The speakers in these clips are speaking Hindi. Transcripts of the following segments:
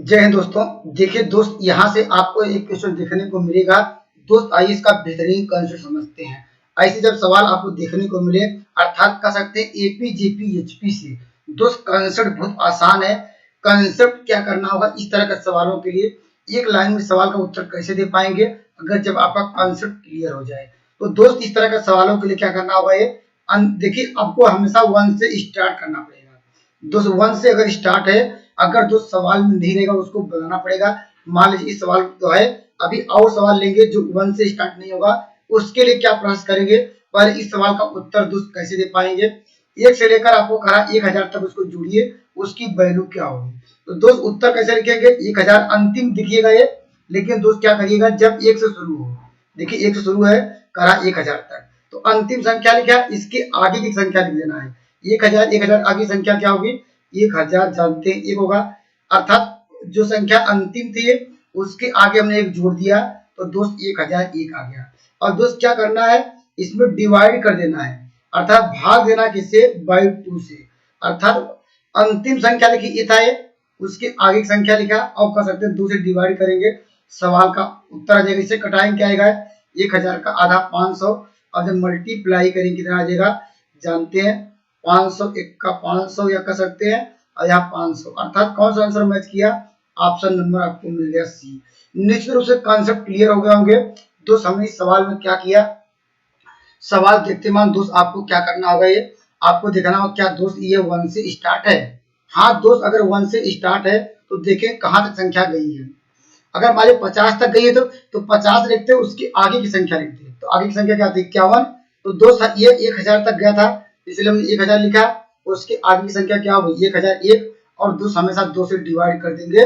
जय हिंद दोस्तों। देखिए दोस्त, यहाँ से आपको एक क्वेश्चन देखने को मिलेगा। दोस्त आइए इसका बेहतरीन कंसेप्ट समझते हैं। ऐसे जब सवाल आपको देखने को मिले, अर्थात कह सकते हैं एपी जेपी एचपी से, दोस्त कंसेप्ट बहुत आसान है। कंसेप्ट क्या करना होगा, इस तरह के सवालों के लिए एक लाइन में सवाल का उत्तर कैसे दे पाएंगे अगर जब आपका कंसेप्ट क्लियर हो जाए। तो दोस्त इस तरह के सवालों के लिए क्या करना होगा, ये देखिए आपको हमेशा 1 से स्टार्ट करना पड़ेगा। दोस्त 1 से अगर स्टार्ट है, अगर जो सवाल में नहीं रहेगा उसको बनाना पड़ेगा। मान लीजिए इस सवाल जो है, अभी और सवाल लेंगे जो 1 से स्टार्ट नहीं होगा, उसके लिए क्या प्रयास करेंगे, पर इस सवाल का उत्तर दोस्त कैसे दे पाएंगे। 1 से लेकर आपको कहा 1000 तक उसको जोड़िए, उसकी वैल्यू क्या होगी। तो दोस्त उत्तर कैसे लिखेंगे, 1000 अंतिम दिखिएगा ये, लेकिन दोस्त क्या करिएगा, जब 1 से शुरू हो, देखिए 1 से शुरू है, करा 1000 तक, तो अंतिम संख्या लिखा, इसके आगे की संख्या लिख देना है। 1000 आगे संख्या क्या होगी, 1000 जानते हैं 1 होगा, अर्थात जो संख्या अंतिम थी उसके आगे हमने 1 जोड़ दिया, तो दोस्त 1001 आ गया। और दोस्त क्या करना है, इसमें डिवाइड कर देना है, अर्थात भाग देना किससे, बाई 2 से। अर्थात अंतिम संख्या लिखी ये था, उसके आगे की संख्या लिखा, और कह सकते हैं 2 से डिवाइड करेंगे, सवाल का उत्तर आ जाएगा। इससे कटाएंगे क्या आएगा, 1000 का आधा 500, और जब मल्टीप्लाई करेंगे कितना आ जाएगा, जानते हैं 501 का 500 या कह सकते हैं, और यहाँ 500, अर्थात कौन सा आंसर मैच किया, ऑप्शन नंबर आपको मिल गया सी। निश्चित रूप से कॉन्सेप्ट क्लियर हो गए होंगे। दोस्त हमने इस सवाल में क्या किया, सवाल देखते मान दोस्त आपको क्या करना होगा, ये आपको देखना होगा क्या दोस्त ये 1 से स्टार्ट है। हाँ दोस्त, अगर 1 से स्टार्ट है तो देखें कहाँ तक संख्या गई है। अगर मान लीजिए 50 तक गई है तो 50 लिखते हैं, उसकी आगे की संख्या लिखते हैं, तो आगे की संख्या क्या थी 51। तो दोस्त ये 1000 तक गया था, इसलिए हमने 1000 लिखा, उसके आगे की संख्या क्या होगी 1001, और दोस्त हमेशा 2 से डिवाइड कर देंगे,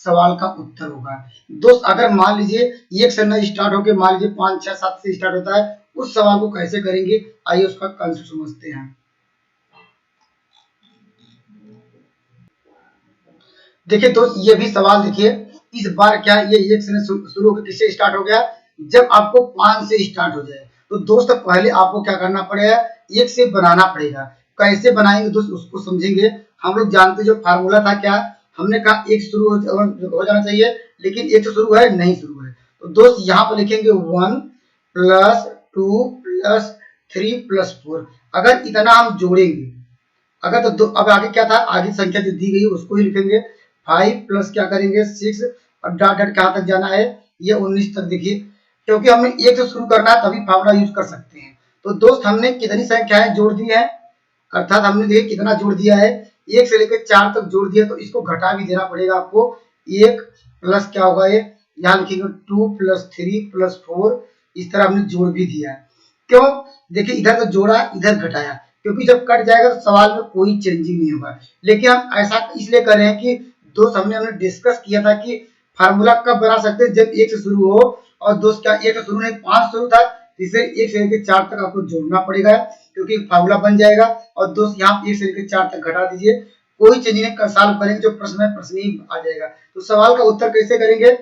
सवाल का उत्तर होगा। दोस्त अगर मान लीजिए 1 से न स्टार्ट होकर मान लीजिए 5 6 7 से स्टार्ट होता है, उस सवाल को कैसे करेंगे, आइए उसका कंसेप्ट समझते हैं। देखिए दोस्त ये भी सवाल देखिए, इस बार क्या ये 1 से शुरू होकर किससे स्टार्ट हो गया, जब आपको 5 से स्टार्ट हो जाए। तो दोस्त पहले आपको क्या करना पड़ेगा, 1 से बनाना पड़ेगा। कैसे बनाएंगे दोस्त उसको समझेंगे। हम लोग जानते जो फार्मूला था क्या, हमने कहा 1 शुरू हो जाना चाहिए, लेकिन 1 से शुरू है नहीं शुरू है, तो दोस्त यहाँ पर लिखेंगे 1 + 2 + 3 + 4। अगर इतना हम जोड़ेंगे, अगर तो अब आगे क्या था, आगे संख्या जो दी गई उसको ही लिखेंगे। 5 प्लस क्या करेंगे 6, और डॉट डॉट कहाँ तक जाना है, ये 19 तक। देखिए क्योंकि हमें 1 से शुरू करना है तभी फार्मूला यूज कर सकते हैं। तो दोस्त हमने कितनी संख्याएं जोड़ दी है, अर्थात हमने देखिए कितना जोड़ दिया है, 1 से लेकर 4 तक जोड़ दिया, तो इसको घटा भी देना पड़ेगा आपको। 1 प्लस क्या होगा, ये यहाँ लिखेंगे 2 + 3 + 4, इस तरह हमने जोड़ भी दिया है। क्यों, देखिए इधर तो जोड़ा इधर घटाया, क्योंकि जब कट जाएगा तो सवाल में कोई चेंजिंग नहीं होगा। लेकिन हम ऐसा इसलिए कर रहे हैं कि दोस्त हमने डिस्कस किया था कि फार्मूला कब बना सकते हैं, जब 1 से शुरू हो, और दोस्त क्या 1 से शुरू नहीं 5 शुरू था, इसे 1 से लेकर 4 तक आपको जोड़ना पड़ेगा, क्योंकि फार्मूला बन जाएगा। और दोस्त यहाँ 1 से लेकर 4 तक घटा दीजिए, कोई चेंज नहीं, सॉल्व करेंगे जो प्रश्न है प्रश्न ही आ जाएगा। तो सवाल का उत्तर कैसे करेंगे,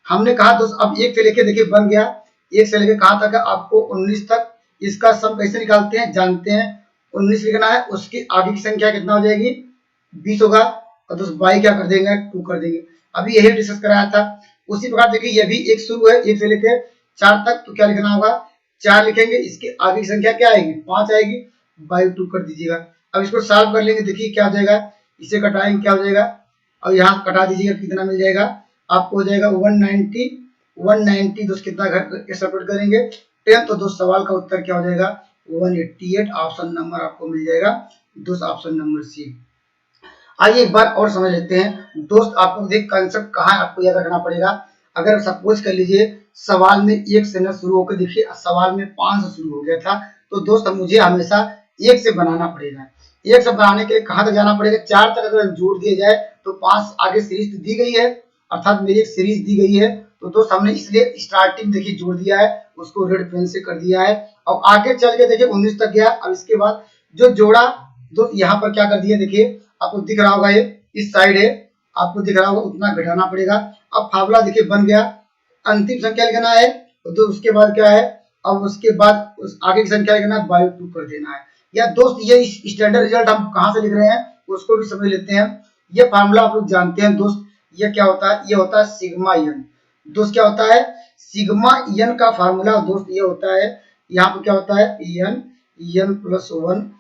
हमने कहा दोस्त अब 1 से लेकर देखिए बन गया, 1 से लेकर कहाँ तक है आपको 19 तक। इसका सम कैसे निकालते हैं जानते हैं, 19 लिखना है, उसकी आगे की संख्या कितना हो जाएगी 20 होगा, और दोस्त बाई क्या कर देंगे 2 कर देंगे। अभी यही डिस्कस कराया था। उसी प्रकार देखिए ये भी 1 शुरू है, 1 से लेकर 4 तक, तो क्या लिखना होगा 4 लिखेंगे, इसके आगे की संख्या क्या आएगी 5 आएगी, बाई 2 कर दीजिएगा। अब इसको सॉल्व कर लेंगे, देखिए क्या हो जाएगा, इसे घटाएंगे क्या हो जाएगा, और यहाँ कटा दीजिएगा, कितना मिल जाएगा आपको, हो जाएगा 190 दोस्त कितना सब्ट्रैक्ट करेंगे 10, तो दोस्त सवाल का उत्तर क्या हो जाएगा 188, ऑप्शन नंबर आपको मिल जाएगा दोस्त, ऑप्शन नंबर सी। आइए एक बार और समझ लेते हैं दोस्त, आपको देख कंसेप्ट कहाँ आपको याद रखना पड़ेगा। अगर सपोज कर लीजिए सवाल में 1 से न शुरू होकर, देखिए सवाल में 5 से शुरू हो गया था, तो दोस्त मुझे हमेशा 1 से बनाना पड़ेगा। 1 से बनाने के लिए कहाँ तक जाना पड़ेगा, 4 तक अगर जोड़ दिया जाए तो 5 आगे सीरीज दी गई है, अर्थात मेरी एक सीरीज दी गई है, तो दोस्त हमने इसलिए स्टार्टिंग देखिए जोड़ दिया है, उसको रेड पेन से कर दिया है, और आगे चल के देखिए 19 तक गया। अब इसके बाद जो जोड़ा दोस्त यहाँ पर क्या कर दिया, देखिए आपको दिख रहा होगा, ये इस साइड है, आपको दिख रहा होगा, उतना घटाना पड़ेगा। अब फार्मूला देखिए बन गया, अंतिम संख्या लिखना है, तो उसके बाद क्या है, अब उसके बाद उस आगे की संख्या लिखना है, बाई 2 कर देना है। या दोस्त ये स्टैंडर्ड रिजल्ट हम कहाँ से लिख रहे हैं उसको भी समझ लेते हैं। ये फार्मूला आप लोग जानते हैं दोस्त, ये क्या होता है, ये होता है सिग्मा एन। दोस्त क्या होता है, सिग्मा एन का फार्मूला दोस्त ये होता है, यहाँ पे क्या होता है n, n plus one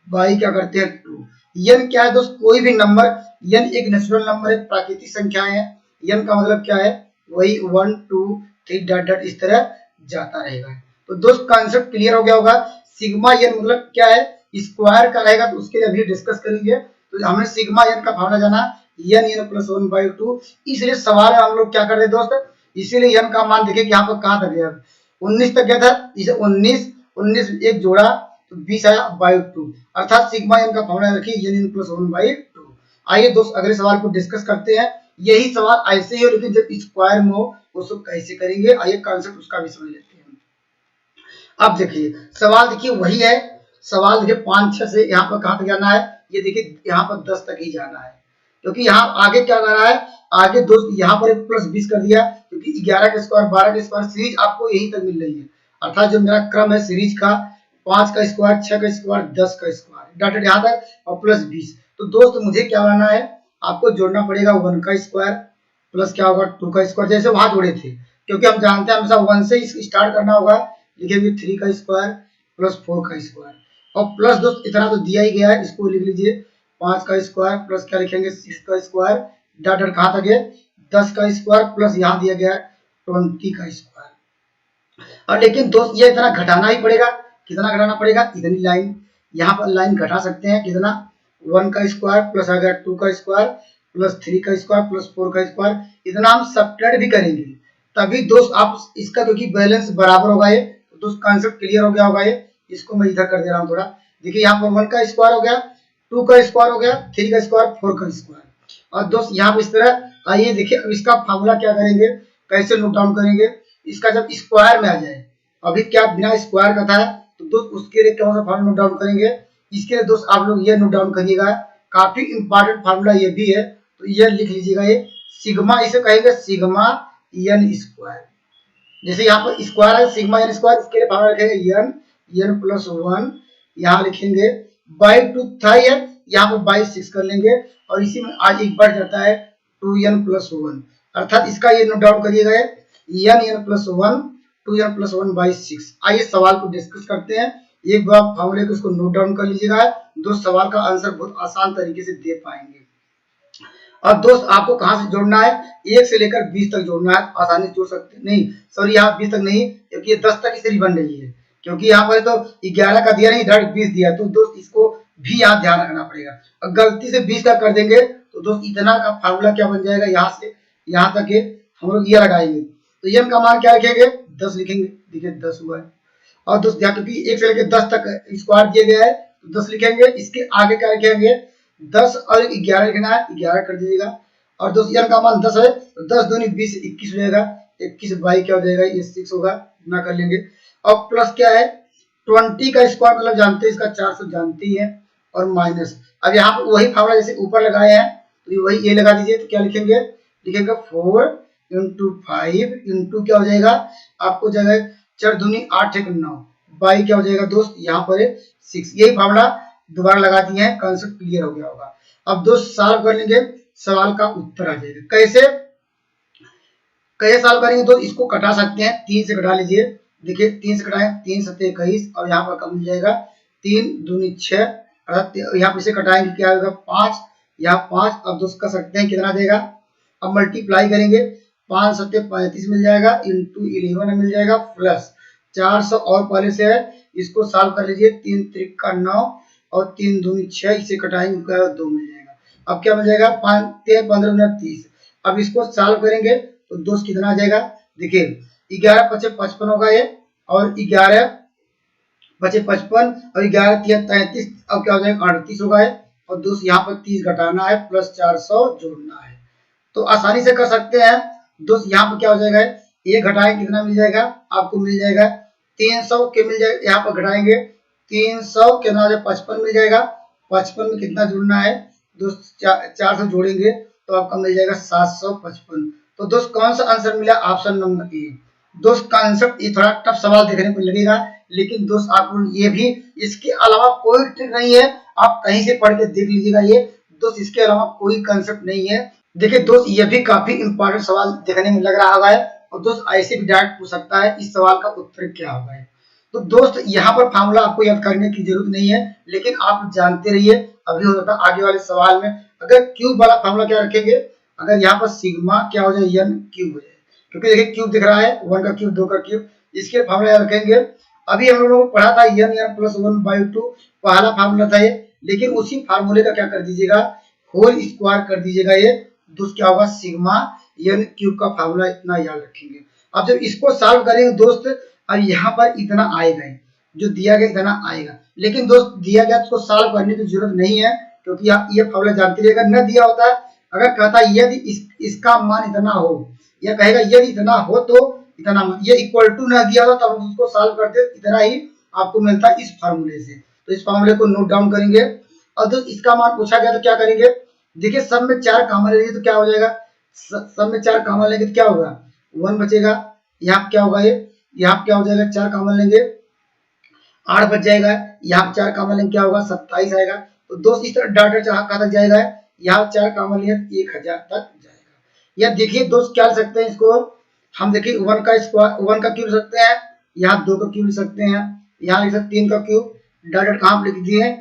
by क्या करते हैं टू। एन क्या है दोस्त, कोई भी नंबर, एन एक नेचुरल नंबर, एक प्राकृतिक संख्या है। एन का मतलब क्या है, वही 1 2 3 डॉट डॉट इस तरह जाता रहेगा। तो दोस्त कॉन्सेप्ट क्लियर हो गया होगा। सिग्मा एन मतलब क्या है, स्क्वायर का रहेगा, तो उसके लिए अभी डिस्कस करेंगे। तो हमने सिग्मा एन का फार्मूला जाना, n n plus one by two. इसलिए सवाल है हम लोग क्या कर रहे हैं दोस्त, इसीलिए एन का मान देखिए कि यहाँ पर कहाँ तक गया, 19 तक गया था। इसे 19 एक जोड़ा तो 20 आया बाई टू, अर्थात सिग्मा एन का फार्मूला रखिए n n plus one by two. आइए दोस्त अगले सवाल को डिस्कस करते हैं। यही सवाल ऐसे ही हो, लेकिन जब स्क्वायर में हो उसको कैसे करेंगे, आइए कॉन्सेप्ट उसका भी समझ लेते हैं। अब देखिए सवाल, देखिए वही है सवाल, देखिए 5 6 से यहाँ पर कहाँ तक जाना है, ये देखिए यहाँ पर 10 तक ही जाना है, क्योंकि यहाँ आगे क्या कर रहा है, आगे दोस्त यहाँ पर एक प्लस 20 कर दिया, क्योंकि 11 का स्क्वायर 12 का स्क्वायर सीरीज आपको यही तक मिल रही है। अर्थात जो मेरा क्रम है सीरीज का, 5 का स्क्वायर 6 का स्क्वायर 10 का स्क्वायर डॉटेड यहाँ तक और प्लस 20। तो दोस्त मुझे क्या बनाना है, आपको जोड़ना पड़ेगा 1 का स्क्वायर प्लस क्या होगा 2 का स्क्वायर, जैसे वहां जोड़े थे, क्योंकि हम जानते हैं हमेशा 1 से स्टार्ट करना होगा। लिखेंगे 3 का स्क्वायर प्लस 4 का स्क्वायर, और प्लस दोस्त इतना तो दिया ही गया है, इसको लिख लीजिए 5 का स्क्वायर प्लस क्या लिखेंगे 6 का स्क्वायर डॉट डॉट कहाँ तक है 10 का स्क्वायर प्लस यहाँ दिया गया 20 का स्क्वायर। और लेकिन दोस्त ये इतना घटाना ही पड़ेगा, कितना घटाना पड़ेगा, इतनी लाइन यहाँ पर लाइन घटा सकते हैं, कितना 1 का स्क्वायर प्लस आ गया 2 का स्क्वायर प्लस 3 का स्क्वायर प्लस 4 का स्क्वायर, इतना हम सब्ट्रैक्ट भी करेंगे तभी दोस्त आप इसका, क्योंकि बैलेंस बराबर होगा ये, तो दोस्त कॉन्सेप्ट क्लियर हो गया होगा ये। इसको मैं इधर कर दे रहा हूँ थोड़ा, देखिए यहाँ पर 1 का स्क्वायर हो गया 2 का स्क्वायर हो गया 3 का स्क्वायर 4 का स्क्वायर, और दोस्त यहाँ पर इस तरह। आइए देखिए अब इसका फार्मूला क्या करेंगे, कैसे नोट डाउन करेंगे, इसका जब स्क्वायर में आ जाए, अभी क्या बिना स्क्वायर का था, तो दोस्त उसके लिए कौन सा फार्मूला नोट डाउन करेंगे, इसके लिए दोस्त आप लोग ये नोट डाउन करिएगा, काफी इंपॉर्टेंट फार्मूला ये भी है, तो ये लिख लीजिएगा, ये सिग्मा, इसे कहेंगे सिग्मा एन स्क्वायर। जैसे यहाँ पर स्क्वायर है सिग्मा एन स्क्वायर, इसके लिए फार्मूला लिखेंगे एन एन प्लस वन, यहाँ लिखेंगे बाई टू था ये, यहाँ पर बाई 6 कर लेंगे, और इसी में आज एक बढ़ जाता है 2n प्लस वन, अर्थात इसका ये नोट डाउन करिएगा n n plus one 2n plus one by 6। आइए सवाल को डिस्कस करते हैं, एक बार फार्मूले को इसको नोट डाउन कर लीजिएगा, दोस्त सवाल का आंसर बहुत आसान तरीके से दे पाएंगे। अब दोस्त आपको कहां से जोड़ना है, 1 से लेकर 20 तक जोड़ना है, आसानी से जोड़ सकते हैं, नहीं सॉरी यहाँ 20 तक नहीं, क्योंकि ये 10 तक ही सीरीज बन रही है, क्योंकि यहाँ पर तो 11 का दिया नहीं डायरेक्ट 20 दिया, तो दोस्त इसको भी यहाँ ध्यान रखना पड़ेगा। और गलती से 20 का कर देंगे तो दोस्त इतना का फार्मूला क्या बन जाएगा, यहाँ से यहाँ तक हम लोग ये लगाएंगे, तो एन का मान क्या लिखेंगे 10 लिखेंगे, देखिए 10 हुआ है। और दोस्त क्योंकि 1 से लेकर 10 तक स्क्वायर दिया गया है तो 10 लिखेंगे, इसके आगे क्या लिखेंगे 10 और 11 लिखना है, 11 कर दीजिएगा। और दोस्त एन का मान 10 है, तो 10 दूनी 20 21 हो जाएगा, 21 बाई क्या हो जाएगा ये 6 होगा, गुना कर लेंगे। और प्लस क्या है 20 का स्क्वायर मतलब जानते हैं, इसका 400 जानते ही है, और माइनस, अब यहाँ पर वही फार्मूला जैसे ऊपर लगाए हैं तो वही ये लगा दीजिए, तो क्या लिखेंगे, लिखेंगे 4 इंटू 5 इंटू क्या हो जाएगा आपको जाएगा 4 दूनी 8 एक 9 बाई क्या हो जाएगा दोस्त यहाँ पर 6। यही फार्मूला दोबारा लगा दिए हैं, कॉन्सेप्ट क्लियर हो गया होगा। अब दोस्त सॉल्व कर लेंगे, सवाल का उत्तर आ जाएगा। कैसे सॉल्व करेंगे दोस्त, इसको कटा सकते हैं, 3 से कटा लीजिए, देखिए 3 से कटाएं 3 7 21, और यहाँ पर कम मिल जाएगा 3 दूनी 6, अर्थात यहाँ पर से कटाएंगे क्या होगा 5, यहाँ 5। अब दोस्त कर सकते हैं कितना देगा, अब मल्टीप्लाई करेंगे 5 7 35 मिल जाएगा, इंटू 11 मिल जाएगा, प्लस 400 और पहले से है, इसको सॉल्व कर लीजिए, 3 त्रिक का 9 और 3 दूनी 6, इसे कटाएंगे 2 मिल जाएगा। अब क्या मिल जाएगा 5 13 15 30। अब इसको सॉल्व करेंगे तो दोस्त कितना आ जाएगा, देखिए 11 5 55 होगा ये, और 11 5 55 और 11 3 33, अब क्या हो जाएगा 38 होगा ये, और दोस्त यहाँ पर 30 घटाना है प्लस 400 जोड़ना है, तो आसानी से कर सकते हैं दोस्त। यहाँ पर क्या हो जाएगा, ये घटाएं कितना मिल जाएगा आपको, मिल जाएगा 300 के मिल जाएगा, यहाँ पर घटाएंगे 300 कितना 55 मिल जाएगा, 55 में कितना जोड़ना है दोस्त 400 जोड़ेंगे तो आपका मिल जाएगा 755। तो दोस्त कौन सा आंसर मिला, ऑप्शन नंबर ए। दोस्त कॉन्सेप्ट ये थोड़ा टफ सवाल देखने को लगेगा, लेकिन दोस्त आप ये भी, इसके अलावा कोई ट्रिक नहीं है, आप कहीं से पढ़ के देख लीजिएगा, ये दोस्त इसके अलावा कोई कंसेप्ट नहीं है, देखिए दोस्त, ये भी काफी इंपॉर्टेंट सवाल देखने में लग रहा होगा है, और दोस्त ऐसे भी डायरेक्ट पूछ सकता है इस सवाल का उत्तर क्या होगा है। तो दोस्त यहाँ पर फार्मूला आपको याद करने की जरूरत नहीं है, लेकिन आप जानते रहिए, अभी हो सकता है आगे वाले सवाल में अगर क्यूब वाला फार्मूला क्या रखेंगे, अगर यहाँ पर सिग्मा क्या हो जाए एन क्यूब हो जाए, क्योंकि देखिए क्यूब दिख रहा है, 1 का क्यूब 2 का क्यूब, इसके फार्मूला याद रखेंगे। अभी हम लोगों को पढ़ा था एन प्लस 1/2 पहला फार्मूला था ये, लेकिन उसी फार्मूले का क्या कर दीजिएगा, होल स्क्वायर कर दीजिएगा ये, दोस्त क्या होगा सिग्मा एन क्यूब का फार्मूला इतना याद रखेंगे। अब जब इसको सॉल्व करेंगे दोस्त, अब यहाँ पर इतना आएगा, जो दिया गया इतना आएगा, लेकिन दोस्त दिया गया तो सॉल्व करने की जरूरत नहीं है, क्योंकि आप ये फार्मूला जानते रहिएगा, न दिया होता है अगर कहता है यदि इसका मान इतना हो, या कहेगा यदि इतना हो तो इतना, ये इक्वल टू न दिया होता तब उसको सॉल्व करते, इतना ही आपको मिलता है इस फार्मूले से। तो इस फार्मूले को नोट डाउन करेंगे, और दोस्त इसका मान पूछा गया तो क्या करेंगे, देखिए सब में 4 कॉमन लेंगे तो क्या हो जाएगा, सब में 4 कॉमन लेंगे तो क्या होगा 1 बचेगा, यहाँ क्या होगा ये, यहाँ क्या हो जाएगा 4 कॉमन लेंगे 8 बच जाएगा, यहाँ 4 कॉमन लेंगे क्या होगा 27 आएगा। तो दोस्त इस तरह डाटा कहाँ तक जाएगा, यहाँ 4 कॉमन लेंगे 1000 तक जाएगा। या देखिए दोस्त क्या लिख सकते हैं इसको, हम देखिए 1 का स्क्वायर 1 का क्यूब लिख सकते हैं, यहाँ 2 का क्यूब लिख सकते हैं, यहाँ लिख सकते 3 का क्यूब, डाटा कहाँ पर लिख दिए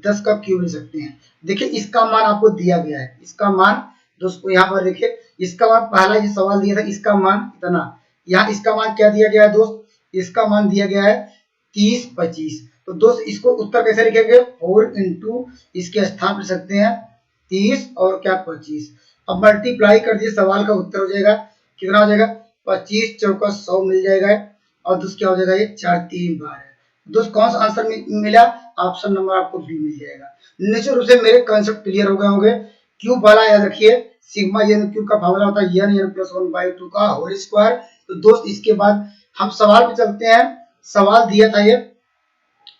10 का क्यूब लिख सकते हैं। देखिए इसका मान आपको दिया गया है, इसका मान दोस्तों यहाँ पर देखिए, इसका मान पहला ये सवाल दिया था, इसका मान इतना, यहाँ इसका मान क्या दिया गया है दोस्त, इसका मान दिया गया है 30 25। तो दोस्त इसको उत्तर कैसे लिखेंगे, 4 इंटू इसके स्थान लिख सकते हैं 30 और क्या 25, अब मल्टीप्लाई कर दिए सवाल का उत्तर हो जाएगा कितना हो जाएगा 25 चौका 100 मिल जाएगा, और दोस्त क्या हो जाएगा ये 4 3 12 है। दोस्त कौन सा आंसर मिला, ऑप्शन नंबर आपको बी मिल जाएगा। निश्चित रूप से मेरे कंसेप्ट क्लियर हो गए होंगे। क्यूब वाला याद रखिए, सिग्मा एन क्यूब का फार्मूला होता है एन प्लस 1/2 का होल स्क्वायर। तो दोस्त इसके बाद हम सवाल पे चलते हैं, सवाल दिया था ये,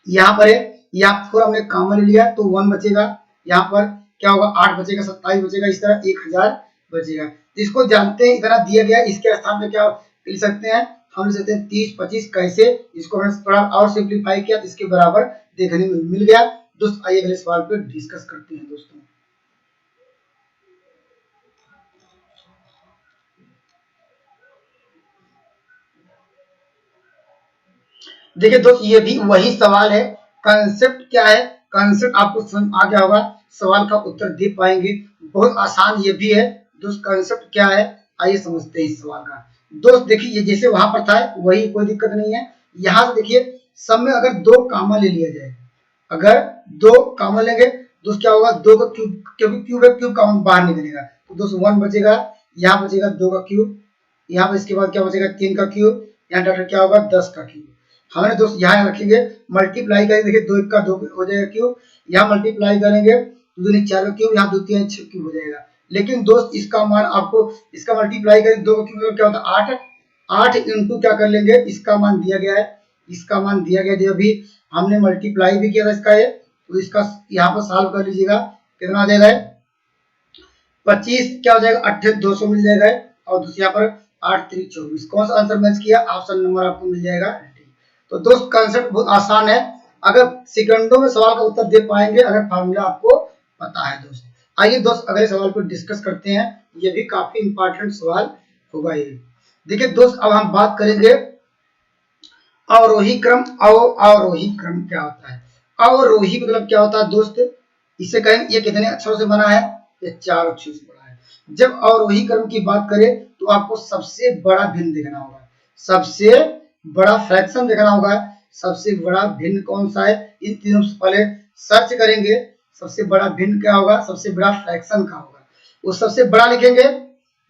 यहाँ पर है, यहाँ पर हमने कॉमन लिया तो 1 बचेगा, यहाँ पर क्या होगा 8 बचेगा 27 बचेगा, इस तरह 1000 बचेगा। तो इसको जानते हैं इतना दिया गया, इसके स्थान पे क्या लिख सकते हैं, हम लिख सकते हैं 30 25, कैसे इसको हमने थोड़ा और सिंप्लीफाई किया तो इसके बराबर देखने में मिल गया। दोस्त आइए अगले सवाल पे डिस्कस करते हैं दोस्तों। देखिए दोस्त ये भी वही सवाल है, कंसेप्ट क्या है, कंसेप्ट आपको समझ आ गया होगा, सवाल का उत्तर दे पाएंगे, बहुत आसान ये भी है दोस्त। कंसेप्ट क्या है आइए समझते हैं इस सवाल का। दोस्त देखिए ये जैसे वहां पर था वही, कोई दिक्कत नहीं है। यहाँ से देखिए सब में अगर 2 कॉमन ले लिया जाए, अगर 2 कॉमन लेंगे दोस्त क्या होगा 2 का क्यूब, क्योंकि क्यूब है क्यूब कॉमन बाहर निकलेगा, तो दोस्त 1 बचेगा, यहाँ बचेगा 2 का क्यूब, यहाँ पर इसके बाद क्या बचेगा 3 का क्यूब, यहाँ डाटा क्या होगा 10 का क्यूब। हमने दोस्त यहाँ रखेंगे मल्टीप्लाई करेंगे, देखिए 2 1 का 2 हो जाएगा क्यूब, यहाँ मल्टीप्लाई करेंगे 2 दूनी 4 का क्यूब, यहाँ 2 3 6 क्यूब हो जाएगा। लेकिन दोस्त इसका मान आपको, इसका मल्टीप्लाई करेंगे 2 का क्यूब मतलब क्या होता है 8, 8 इंटू क्या कर लेंगे, इसका मान दिया गया है, इसका मान दिया गया जो अभी हमने मल्टीप्लाई भी किया था इसका ये, तो इसका यहाँ पर सॉल्व कर लीजिएगा कितना आ जाएगा 25 क्या हो जाएगा 200 मिल जाएगा, और दूसरे यहाँ पर 8 3 24, कौन सा आंसर मैच किया, ऑप्शन नंबर आपको मिल जाएगा डी। तो दोस्त कंसेप्ट बहुत आसान है, अगर सेकंडों में सवाल का उत्तर दे पाएंगे अगर फार्मूला आपको पता है दोस्त। आइए दोस्त अगले सवाल पर डिस्कस करते हैं, ये भी काफी इंपॉर्टेंट सवाल होगा ये। देखिए दोस्त अब हम बात करेंगे अवरोही क्रम। अवरोही क्रम क्या होता है, अवरोही मतलब क्या होता है दोस्त, इसे कहें ये कितने अक्षरों से बना है, ये 4 अक्षरों से बना है। जब अवरोही क्रम की बात करें तो आपको सबसे बड़ा भिन्न देखना होगा, सबसे बड़ा फ्रैक्शन देखना होगा। सबसे बड़ा भिन्न कौन सा है, इन तीनों से पहले सर्च करेंगे, सबसे बड़ा भिन्न क्या होगा, सबसे बड़ा फ्रैक्शन का होगा, वो सबसे बड़ा लिखेंगे।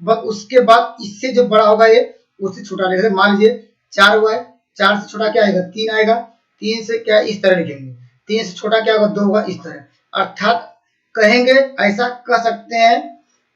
बस उसके बाद इससे जो बड़ा होगा ये उससे छोटा लिखेंगे। मान लीजिए 4 हुआ है, 4 से छोटा क्या आएगा 3 आएगा, 3 से क्या इस तरह लिखेंगे, 3 से छोटा क्या होगा 2 होगा, इस तरह। अर्थात कहेंगे ऐसा कह सकते हैं,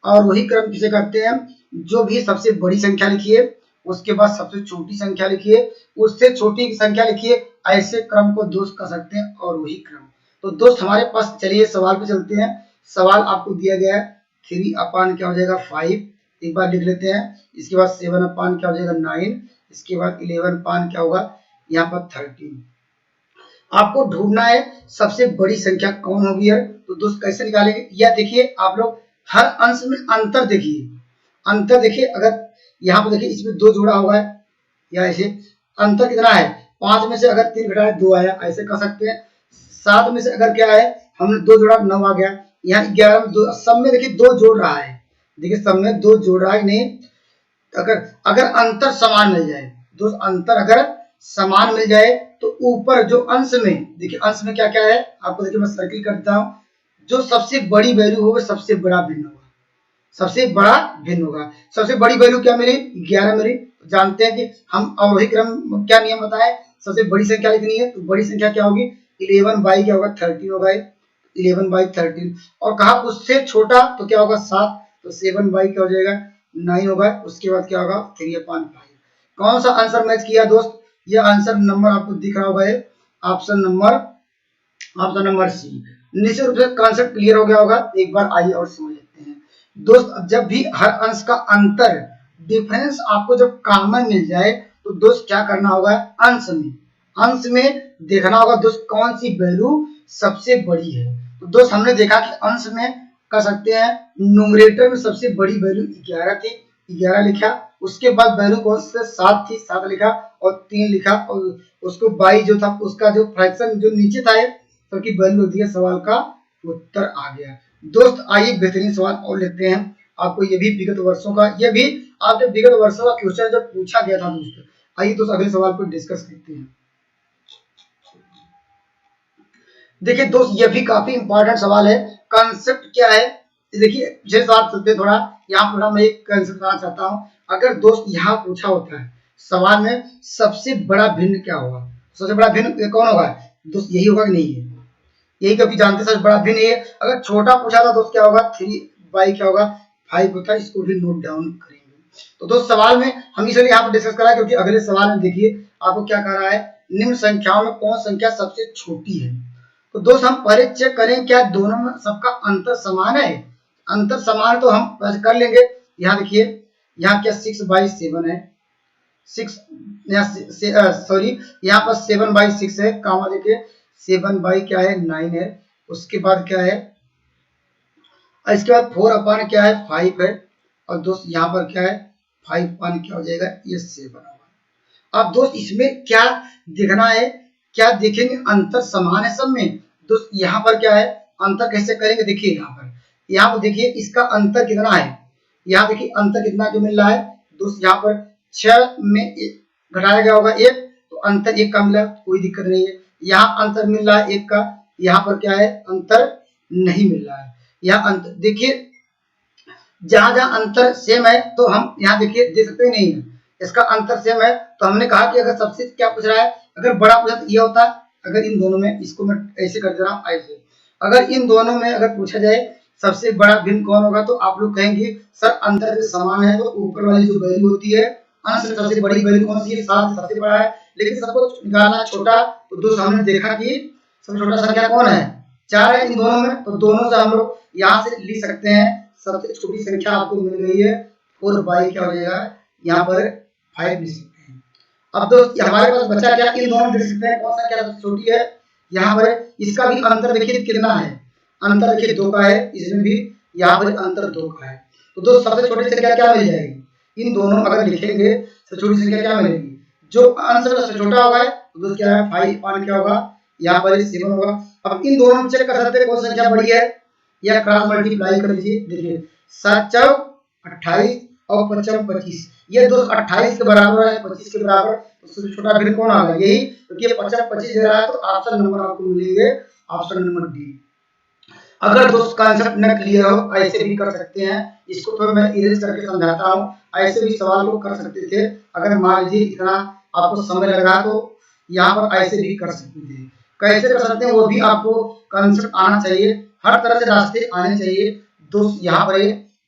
और वही क्रम किसे कहते हैं, जो भी सबसे बड़ी संख्या लिखिए उसके बाद सबसे छोटी संख्या लिखिए उससे छोटी संख्या लिखिए, ऐसे क्रम को दोस्त कह सकते हैं और वही क्रम। तो दोस्त हमारे पास चलिए सवाल पे चलते हैं। सवाल आपको दिया गया है 3 अपान क्या हो जाएगा 5, एक बार लिख लेते हैं। इसके बाद 7 अपान क्या हो जाएगा 9, इसके बाद 11 अपान क्या होगा यहाँ पर 13। आपको ढूंढना है सबसे बड़ी संख्या कौन होगी है, तो दोस्त कैसे निकालेंगे, या देखिए आप लोग हर अंश में अंतर देखिए, अंतर देखिए, अगर यहाँ पर देखिए इसमें 2 जोड़ा हुआ है या ऐसे, अंतर कितना है 5 में से अगर 3 घटाए 2 आया, ऐसे कर सकते हैं। 7 में से अगर क्या है हमने 2 जोड़ा 9 आ गया। यहाँ 11 में 2, सब में देखिए 2 जोड़ रहा है, देखिए सब में 2 जोड़ रहा है नहीं। अगर अगर अंतर समान मिल जाए दोस्त, अंतर अगर समान मिल जाए तो ऊपर जो अंश में देखिए, अंश में क्या क्या है आपको देखिए, मैं सर्किल करता हूँ। जो सबसे बड़ी वैल्यू होगा सबसे बड़ा भिन्न होगा, सबसे बड़ा भिन्न होगा। सबसे बड़ी वैल्यू क्या मिली 11 मिली। जानते हैं कि हम अवरोही क्रम क्या नियम बताए, सबसे बड़ी संख्या लिखनी है तो बड़ी संख्या क्या होगी 11 बाई क्या होगा 13 होगा, 11 बाई 13। और कहा उससे छोटा तो क्या होगा 7, तो 7 बाई क्या हो जाएगा 9 होगा। उसके बाद क्या होगा 3/5। कौन सा आंसर मैच किया दोस्त, ये आंसर नंबर आपको दिख रहा होगा, ऑप्शन नंबर सी। निश्चित रूप से कॉन्सेप्ट क्लियर हो गया होगा। एक बार आइए और समझ लेते हैं दोस्त। जब भी हर अंश का अंतर डिफरेंस आपको जब कॉमन मिल जाए तो दोस्त क्या करना होगा, अंश में देखना होगा दोस्त कौन सी वैल्यू सबसे बड़ी है। तो दोस्त हमने देखा कि अंश में कर सकते हैं, न्यूमरेटर में सबसे बड़ी वैल्यू 11 थी, 11 लिखा। उसके बाद वैल्यू कौन से 7 थी, 7 लिखा और 3 लिखा, और उसको 22 जो था उसका जो फ्रैक्शन जो नीचे था सबकी वैल्यू होती है, सवाल का उत्तर आ गया। दोस्त आइए बेहतरीन सवाल और लेते हैं। आपको ये भी विगत वर्षों का, ये भी आपके विगत वर्षों का क्वेश्चन जब पूछा गया था दोस्तों। आइए दोस्त अगले सवाल पर डिस्कस करते हैं। देखिए दोस्त ये भी काफी इंपॉर्टेंट सवाल है। कॉन्सेप्ट क्या है देखिए, पिछले सवाल चलते थोड़ा, यहाँ पर मैं एक कॉन्सेप्ट बताना चाहता हूँ। अगर दोस्त यहाँ पूछा होता है सवाल में सबसे बड़ा भिन्न क्या होगा, सबसे बड़ा भिन्न कौन होगा दोस्त, यही होगा कि नहीं है, यही कभी जानते सबसे बड़ा भिन्न ये। अगर छोटा पूछा था दोस्त क्या होगा 3 बाई क्या होगा 5 होता है। इसको भी नोट डाउन करेंगे। तो दोस्त सवाल में हम इसलिए यहाँ पर डिस्कस करा क्योंकि अगले सवाल में देखिए आपको क्या कह रहा है, निम्न संख्याओं में कौन संख्या सबसे छोटी है। तो दोस्त हम पहले चेक करें क्या दोनों में सबका अंतर समान है। अंतर समान तो हम वैसे कर लेंगे। यहाँ देखिए, यहाँ क्या 6/7 है, 6 सॉरी यहाँ पर 7/6 है, कामा देखिए 7 बाई क्या है 9 है। उसके बाद क्या है, इसके बाद 4/, क्या है 5 है। और दोस्त यहाँ पर क्या है 5/, क्या हो जाएगा ये 7 होगा। अब दोस्त इसमें क्या देखना है, क्या देखेंगे अंतर समान है सब में। दोस्त यहाँ पर क्या है अंतर कैसे करेंगे, देखिए यहाँ पर देखिए इसका अंतर कितना है। यहाँ देखिए अंतर कितना के मिल रहा है दोस्त, यहाँ पर 6 में घटाया गया होगा 1, तो अंतर 1 का मिला, कोई दिक्कत नहीं है। यहाँ अंतर मिल रहा है 1 का, यहाँ पर क्या है अंतर नहीं मिल रहा है। यहाँ अंतर देखिए जहां जहां अंतर सेम है तो हम यहाँ देखिए दे सकते नहीं है, इसका अंतर सेम है। तो हमने कहा कि अगर सबसे क्या पूछ रहा है, अगर बड़ा पूछा तो ये होता। अगर इन दोनों में, इसको मैं ऐसे कर दे रहा हूँ ऐसे, अगर इन दोनों में अगर पूछा जाए सबसे बड़ा भिन्न कौन होगा तो आप लोग कहेंगे सर अंतर समान है तो ऊपर वाली जो वैल्यू होती है अंश में सबसे बड़ी वैल्यू कौन सी है, 7 सबसे बड़ा है। लेकिन सबको निकालना छोटा, तो दोस्तों हमने देखा कि सबसे छोटा संख्या कौन है 4 है इन दोनों में, तो दोनों से हम लोग यहाँ से लिख सकते हैं। सबसे छोटी संख्या आपको मिल गई है 4/, क्या हो जाएगा यहाँ पर 5 लिख सकते हैं। अब दोस्त हमारे पास बचा क्या, इन दोनों लिख सकते हैं कौन सा क्या सबसे छोटी है। यहाँ पर इसका भी अंतर देखिए कितना है, अंतर देखिए 2 का है, इसमें भी यहाँ पर अंतर 2 का है। तो दोस्त सबसे छोटी संख्या क्या मिल जाएगी, इन दोनों अगर लिखेंगे सबसे छोटी संख्या क्या मिलेगी, जो आंसर सबसे छोटा होगा तो दोस्त क्या है 5/, क्या होगा यहाँ पर 7 होगा। अब इन दोनों में चेक कर सकते हैं कौन संख्या बड़ी है, या क्रॉस मल्टीप्लाई कर लीजिए। देखिए 7 चौक 28 और 5 25, ये दोस्त 28 के बराबर है 25 के बराबर, तो सबसे छोटा भिन्न कौन आ गया यही, क्योंकि 5 25 दे रहा है। तो ऑप्शन नंबर आपको मिलेंगे ऑप्शन नंबर डी। अगर दोस्त कॉन्सेप्ट न क्लियर हो ऐसे भी कर सकते हैं, इसको तो मैं इरेज करके समझाता हूँ, ऐसे भी सवाल को कर सकते थे। अगर मान लीजिए इतना आपको समय लगा तो यहाँ पर ऐसे भी कर सकते थे। कैसे कर सकते हैं वो भी आपको कॉन्सेप्ट आना चाहिए, हर तरह से रास्ते आने चाहिए। दोस्त यहाँ पर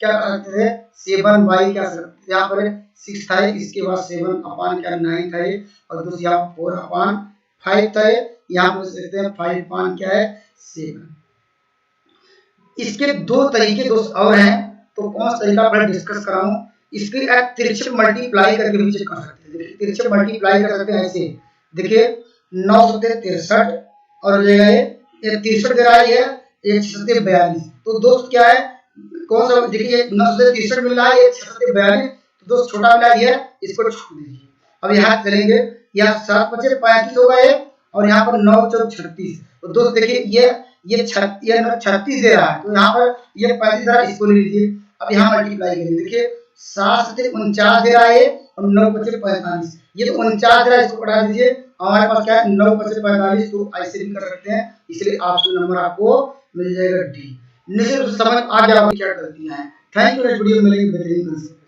क्या कर सकते थे 7/, क्या यहाँ पर 6 था, इसके बाद 7/, क्या 9 था, और दोस्त यहाँ 4/5 था, यहाँ पर सकते हैं 5/, क्या है 7। इसके 2 तरीके दोस्त और हैं, तो कौन सा तरीका पर डिस्कस कराऊं। इसके तिरछे मल्टीप्लाई करके भी चेक कर सकते हैं। तिरछे मल्टीप्लाई कर सकते हैं ऐसे, देखिए 9 सत्ते 63 और हो जाएगा ये 63 दे रहा है, ये 1 सत्ते 42। तो दोस्त क्या है कौन सा देखिए 963 मिल रहा है, ये 642, तो दोस्त छोटा मिला है, इसको छोड़ दीजिए। अब यहाँ चलेंगे, यहाँ 7 बचे 35 होगा ये, और यहाँ पर 9 चौक 36। तो दोस्त देखिए ये 36 दे रहा है, तो यहाँ पर ये 35 दे रहा है, इसको ले लीजिए। अब यहाँ मल्टीप्लाई करिए, देखिए 7 से 49 दे रहा है और 9 बचे 45, ये तो 49 दे रहा है, इसको बढ़ा दीजिए। हमारे पास क्या है 9 बचे 45, तो ऐसे भी कर सकते हैं, इसलिए ऑप्शन नंबर आपको मिल जाएगा डी। निश्चित समझ आ गया क्या गलतियां हैं। थैंक यू, नेक्स्ट वीडियो में मिलेंगे बेहतरीन।